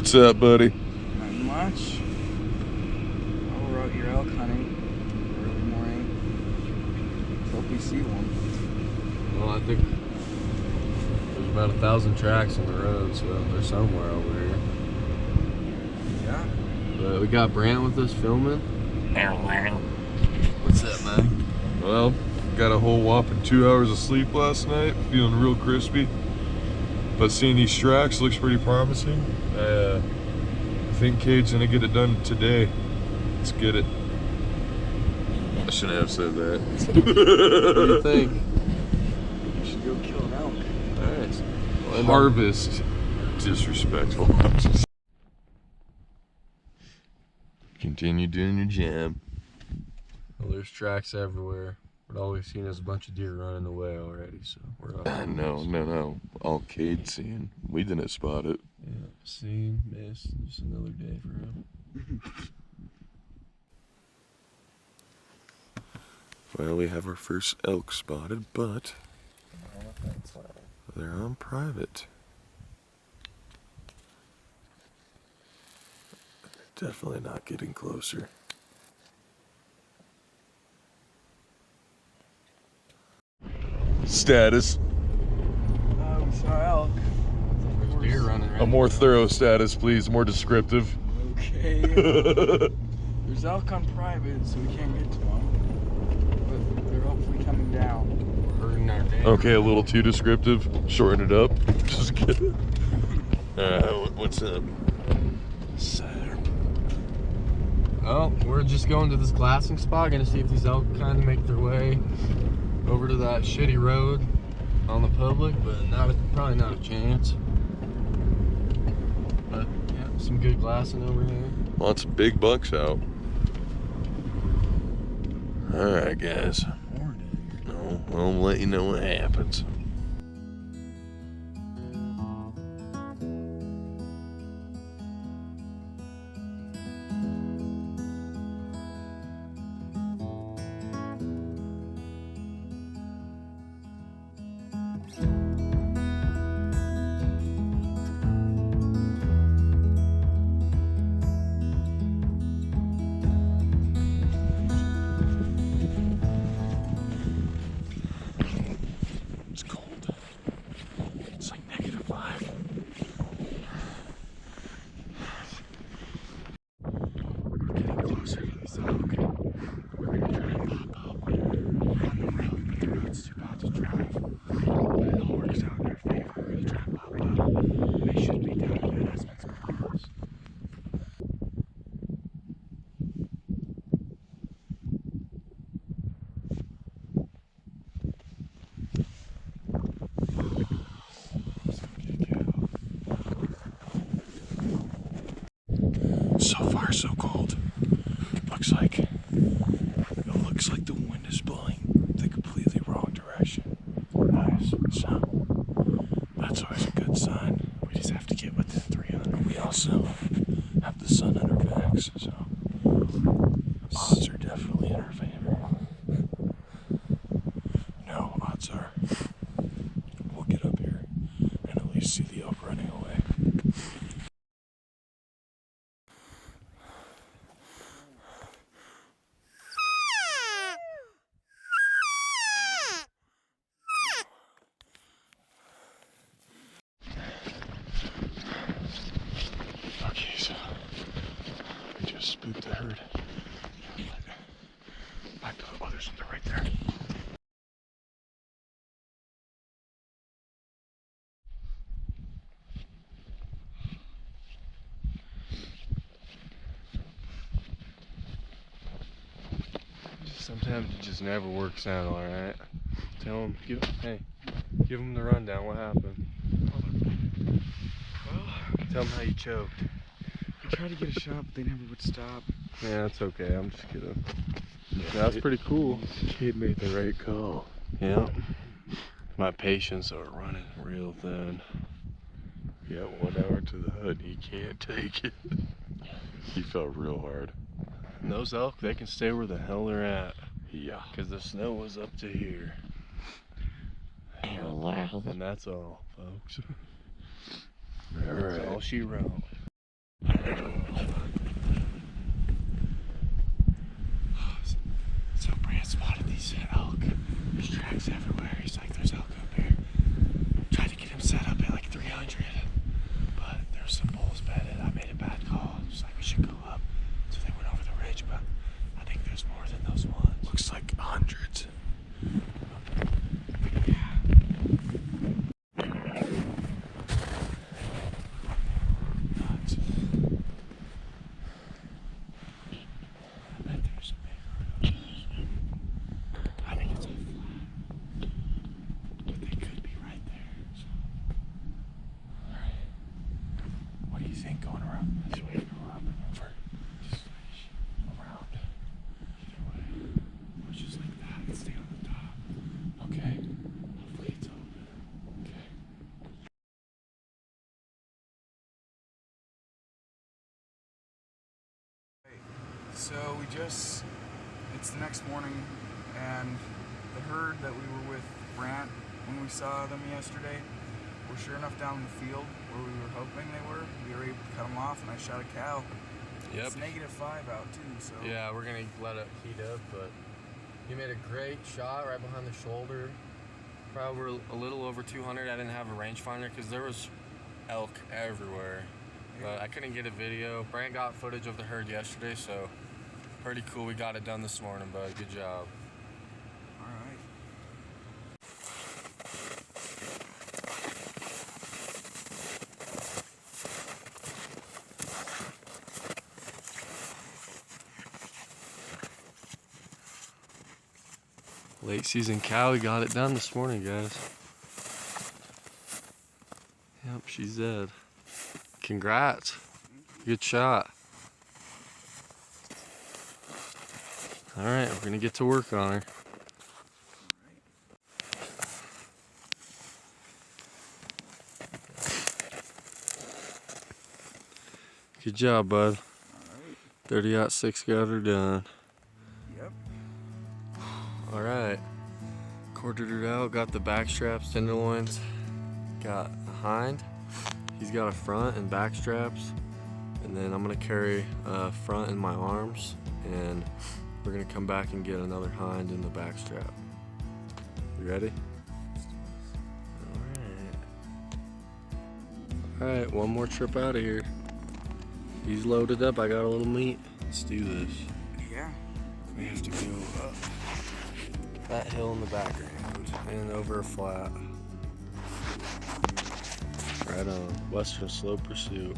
What's up, buddy? Not much. Oh, we're out here elk hunting early morning. Hope we see one. Well, I think there's about 1,000 tracks on the road, so they're somewhere over here. Yeah. But we got Brant with us filming. What's up, man? Well, got a whole whopping 2 hours of sleep last night. Feeling real crispy. But seeing these tracks looks pretty promising. I think Cade's gonna get it done today. Let's get it. I shouldn't have said that. What do you think? We should go kill an elk. Alright. Well, Harvest. Disrespectful. Continue doing your job. Well, there's tracks everywhere. But all we've seen is a bunch of deer running away already, so we're up. No. All Cade's seeing. We didn't spot it. Yeah, seen, missed. Just another day for him. Well, we have our first elk spotted, but they're on private. Definitely not getting closer. Status. We saw elk. There's deer running right A more now. thorough status, please. More descriptive. Okay. There's elk on private, so we can't get to them. But they're hopefully coming down. We're hurting our day. Okay, a little too descriptive. Shorten it up. Just kidding. What's up? Oh, we're just going to this glassing spot, gonna see if these elk kind of make their way over to that shitty road on the public, but probably not a chance. But yeah, some good glassing over here. Lots of big bucks out. Alright, guys. I'll let you know what happens. So far, so cold. Looks like the wind is blowing the completely wrong direction. Nice. So that's always a good sign. We just have to get within 300. We also have the sun on our backs, so odds are definitely in our favor. No, odds are we'll get up here and at least see the elk running away. Okay, so we just spooked the herd. Oh, there's something right there. Sometimes it just never works out, alright? Tell them, give them the rundown, what happened? Well, Tell them how you choked. we tried to get a shot, but they never would stop. Yeah, that's okay, I'm just kidding. Yeah, that's pretty cool. Cade made the right call. Yeah. My patience are running real thin. Yeah, 1 hour to the hood, he can't take it. He fell real hard. And those elk, they can stay where the hell they're at. Yeah. Because the snow was up to here. And that's all, folks. All right. That's all she wrote. So Brand spotted these elk. There's tracks everywhere. He's like, there's elk up here. Tried to get him set up at like 300, but there's some bulls bedded. I made a bad call. It's like we should go up. So they went over the ridge, but I think there's more than those ones. Looks like hundreds. Going around this way or up and over. Just around. Either way. Or just like that and stay on the top. Okay. Hopefully it's open. Okay. So it's the next morning, and the herd that we were with Brant when we saw them yesterday were sure enough down in the field where we were hoping they were. We were able to cut them off, and I shot a cow. Yep. It's -5 out too, so. Yeah, we're gonna let it heat up, but he made a great shot right behind the shoulder. Probably a little over 200. I didn't have a rangefinder because there was elk everywhere, but I couldn't get a video. Brant got footage of the herd yesterday, so pretty cool. We got it done this morning, bud. Good job. All right. Late season cow, we got it done this morning, guys. Yep, she's dead. Congrats. Good shot. All right, we're gonna get to work on her. Good job, bud. All right. 30-06 got her done. Yep. All right, quartered her out, got the back straps, tenderloins, got a hind. He's got a front and back straps, and then I'm gonna carry a front in my arms, and we're gonna come back and get another hind in the back strap. You ready? All right, one more trip out of here. He's loaded up, I got a little meat. Let's do this. Yeah. We have to go up that hill in the background and over a flat. Right on, Western Slope Pursuit.